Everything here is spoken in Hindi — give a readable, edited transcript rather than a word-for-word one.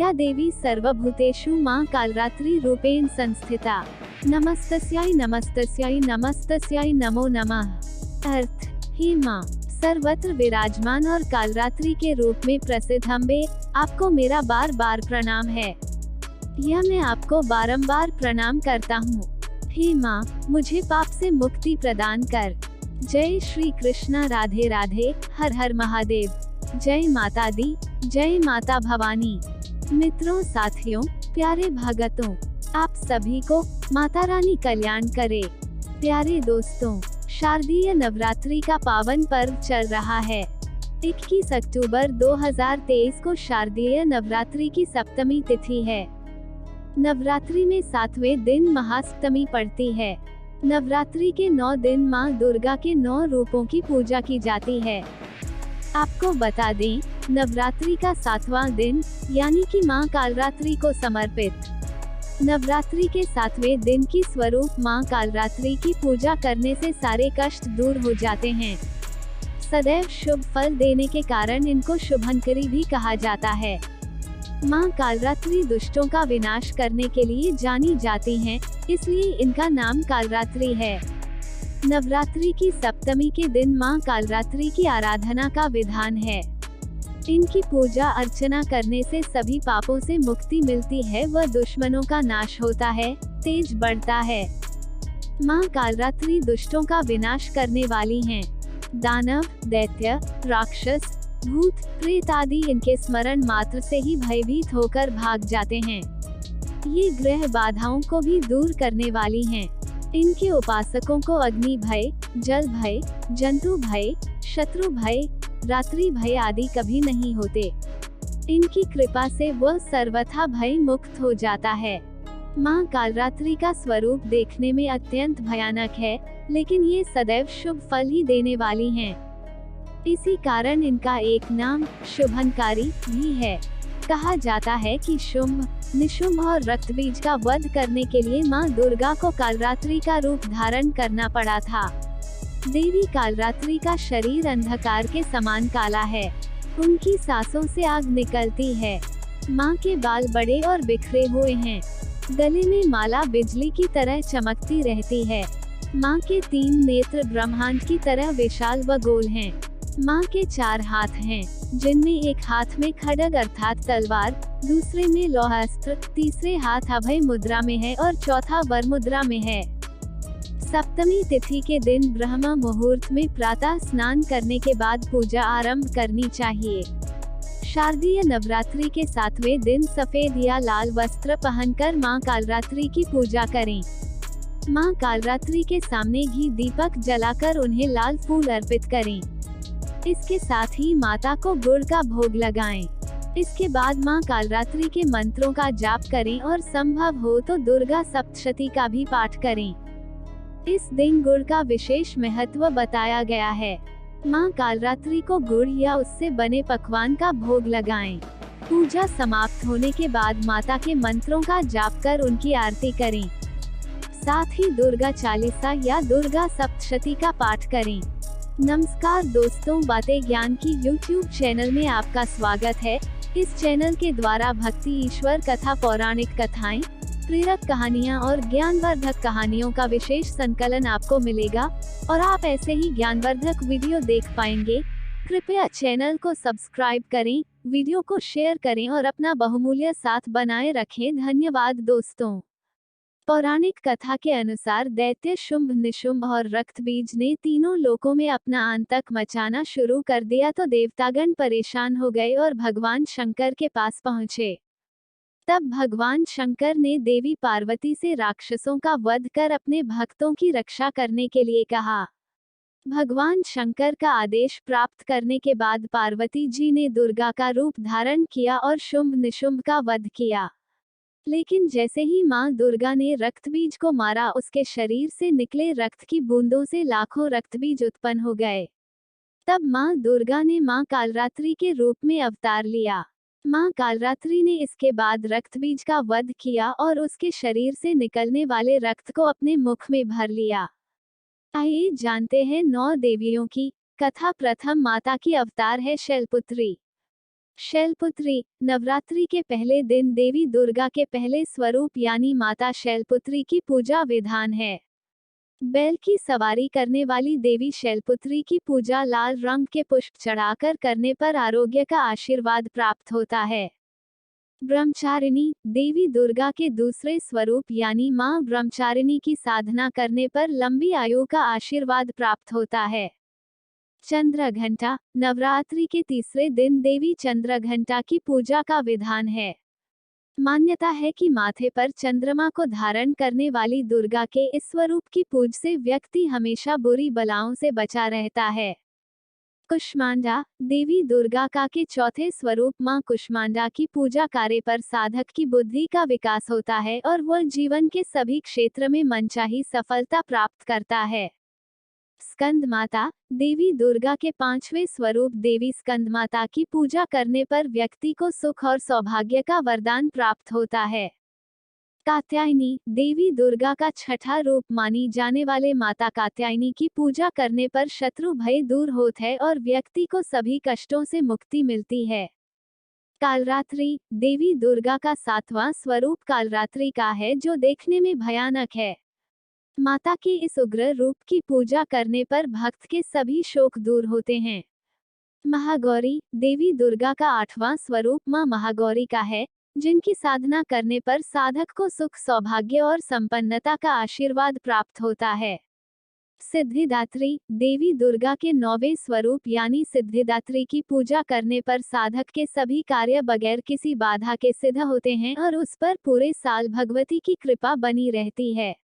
या देवी सर्वभूतेषु मां कालरात्रि रूपेण संस्थिता। नमस्तस्यै नमस्तस्यै नमस्तस्यै नमो नमः। अर्थ, हे मां, सर्वत्र विराजमान और कालरात्रि के रूप में प्रसिद्ध अम्बे, आपको मेरा बार बार प्रणाम है। यह मैं आपको बारंबार प्रणाम करता हूँ। हे माँ, मुझे पाप से मुक्ति प्रदान कर। जय श्री कृष्णा, राधे राधे, हर हर महादेव। जय माता दी, जय माता भवानी। मित्रों, साथियों, प्यारे भगतों, आप सभी को माता रानी कल्याण करे। प्यारे दोस्तों, शारदीय नवरात्रि का पावन पर्व चल रहा है। 21 अक्टूबर 2023 को शारदीय नवरात्रि की सप्तमी तिथि है। नवरात्रि में 7वें दिन महाअष्टमी पड़ती है। नवरात्रि के 9 दिन माँ दुर्गा के 9 रूपों की पूजा की जाती है। आपको बता दें, नवरात्रि का 7वां दिन यानी कि माँ कालरात्रि को समर्पित। नवरात्रि के 7वें दिन की स्वरूप माँ कालरात्रि की पूजा करने से सारे कष्ट दूर हो जाते हैं। सदैव शुभ फल देने के कारण इनको शुभंकरी भी कहा जाता है। माँ कालरात्रि दुष्टों का विनाश करने के लिए जानी जाती हैं, इसलिए इनका नाम कालरात्रि है। नवरात्रि की सप्तमी के दिन माँ कालरात्रि की आराधना का विधान है। इनकी पूजा अर्चना करने से सभी पापों से मुक्ति मिलती है व दुश्मनों का नाश होता है, तेज बढ़ता है। माँ कालरात्रि दुष्टों का विनाश करने वाली हैं। दानव, दैत्य, राक्षस, भूत, प्रेत आदि इनके स्मरण मात्र से ही भयभीत होकर भाग जाते हैं। ये ग्रह बाधाओं को भी दूर करने वाली हैं। इनके उपासकों को अग्नि भय, जल भय, जंतु भय, शत्रु भय, रात्रि भय आदि कभी नहीं होते। इनकी कृपा से वह सर्वथा भय मुक्त हो जाता है। माँ कालरात्रि का स्वरूप देखने में अत्यंत भयानक है, लेकिन ये सदैव शुभ फल ही देने वाली हैं। इसी कारण इनका एक नाम शुभंकारी भी है। कहा जाता है कि शुंभ, निशुंभ और रक्तबीज का वध करने के लिए माँ दुर्गा को कालरात्रि का रूप धारण करना पड़ा था। देवी कालरात्रि का शरीर अंधकार के समान काला है। उनकी सांसों से आग निकलती है। माँ के बाल बड़े और बिखरे हुए हैं। गले में माला बिजली की तरह चमकती रहती है। माँ के 3 नेत्र ब्रह्मांड की तरह विशाल व गोल हैं। माँ के 4 हाथ हैं, जिनमें एक हाथ में खड्ग अर्थात तलवार, दूसरे में लौहास्त्र, तीसरे हाथ अभय मुद्रा में है और चौथा वर मुद्रा में है। सप्तमी तिथि के दिन ब्रह्म मुहूर्त में प्रातः स्नान करने के बाद पूजा आरंभ करनी चाहिए। शारदीय नवरात्रि के 7वें दिन सफेद या लाल वस्त्र पहनकर माँ कालरात्रि की पूजा करें। माँ कालरात्रि के सामने घी दीपक जलाकर उन्हें लाल फूल अर्पित करें। इसके साथ ही माता को गुड़ का भोग लगाएं। इसके बाद माँ कालरात्रि के मंत्रों का जाप करें और संभव हो तो दुर्गा सप्तशती का भी पाठ करें। इस दिन गुड़ का विशेष महत्व बताया गया है। माँ कालरात्रि को गुड़ या उससे बने पकवान का भोग लगाएं। पूजा समाप्त होने के बाद माता के मंत्रों का जाप कर उनकी आरती करें। साथ ही दुर्गा चालीसा या दुर्गा सप्तशती का पाठ करें। नमस्कार दोस्तों, बातें ज्ञान की YouTube चैनल में आपका स्वागत है। इस चैनल के द्वारा भक्ति, ईश्वर कथा, पौराणिक कथाएं, प्रेरक कहानियां और ज्ञानवर्धक कहानियों का विशेष संकलन आपको मिलेगा और आप ऐसे ही ज्ञानवर्धक वीडियो देख पाएंगे। कृपया चैनल को सब्सक्राइब करें, वीडियो को शेयर करें और अपना बहुमूल्य साथ बनाए रखें। धन्यवाद दोस्तों। पौराणिक कथा के अनुसार दैत्य शुंभ, निशुंभ और रक्तबीज ने तीनों लोकों में अपना आतंक मचाना शुरू कर दिया तो देवतागण परेशान हो गए और भगवान शंकर के पास पहुंचे। तब भगवान शंकर ने देवी पार्वती से राक्षसों का वध कर अपने भक्तों की रक्षा करने के लिए कहा। भगवान शंकर का आदेश प्राप्त करने के बाद पार्वती जी ने दुर्गा का रूप धारण किया और शुंभ निशुंभ का वध किया। लेकिन जैसे ही मां दुर्गा ने रक्तबीज को मारा, उसके शरीर से निकले रक्त की बूंदों से लाखों रक्तबीज उत्पन्न हो गए। तब मां दुर्गा ने मां कालरात्रि के रूप में अवतार लिया। मां कालरात्रि ने इसके बाद रक्तबीज का वध किया और उसके शरीर से निकलने वाले रक्त को अपने मुख में भर लिया। आइए जानते हैं 9 देवियों की कथा। प्रथम माता की अवतार है शैलपुत्री। शैलपुत्री, नवरात्रि के पहले दिन देवी दुर्गा के पहले स्वरूप यानी माता शैलपुत्री की पूजा विधान है। बैल की सवारी करने वाली देवी शैलपुत्री की पूजा लाल रंग के पुष्प चढ़ाकर करने पर आरोग्य का आशीर्वाद प्राप्त होता है। ब्रह्मचारिणी, देवी दुर्गा के दूसरे स्वरूप यानी मां ब्रह्मचारिणी की साधना करने पर लंबी आयु का आशीर्वाद प्राप्त होता है। चंद्रघंटा, नवरात्रि के तीसरे दिन देवी चंद्रघंटा की पूजा का विधान है। मान्यता है कि माथे पर चंद्रमा को धारण करने वाली दुर्गा के इस स्वरूप की पूज से व्यक्ति हमेशा बुरी बलाओं से बचा रहता है। कुष्मांडा, देवी दुर्गा का के चौथे स्वरूप मां कुष्मांडा की पूजा कार्य पर साधक की बुद्धि का विकास होता है और वह जीवन के सभी क्षेत्र में मनचाही सफलता प्राप्त करता है। स्कंद माता, देवी दुर्गा के पांचवें स्वरूप देवी स्कंद माता की पूजा करने पर व्यक्ति को सुख और सौभाग्य का वरदान प्राप्त होता है। कात्यायनी, देवी दुर्गा का छठा रूप मानी जाने वाले माता कात्यायनी की पूजा करने पर शत्रु भय दूर होता है और व्यक्ति को सभी कष्टों से मुक्ति मिलती है। कालरात्रि, देवी दुर्गा का सातवां स्वरूप कालरात्रि का है जो देखने में भयानक है। माता के इस उग्र रूप की पूजा करने पर भक्त के सभी शोक दूर होते हैं। महागौरी, देवी दुर्गा का आठवां स्वरूप मां महागौरी का है, जिनकी साधना करने पर साधक को सुख सौभाग्य और संपन्नता का आशीर्वाद प्राप्त होता है। सिद्धिदात्री, देवी दुर्गा के नौवें स्वरूप यानी सिद्धिदात्री की पूजा करने पर साधक के सभी कार्य बगैर किसी बाधा के सिद्ध होते हैं और उस पर पूरे साल भगवती की कृपा बनी रहती है।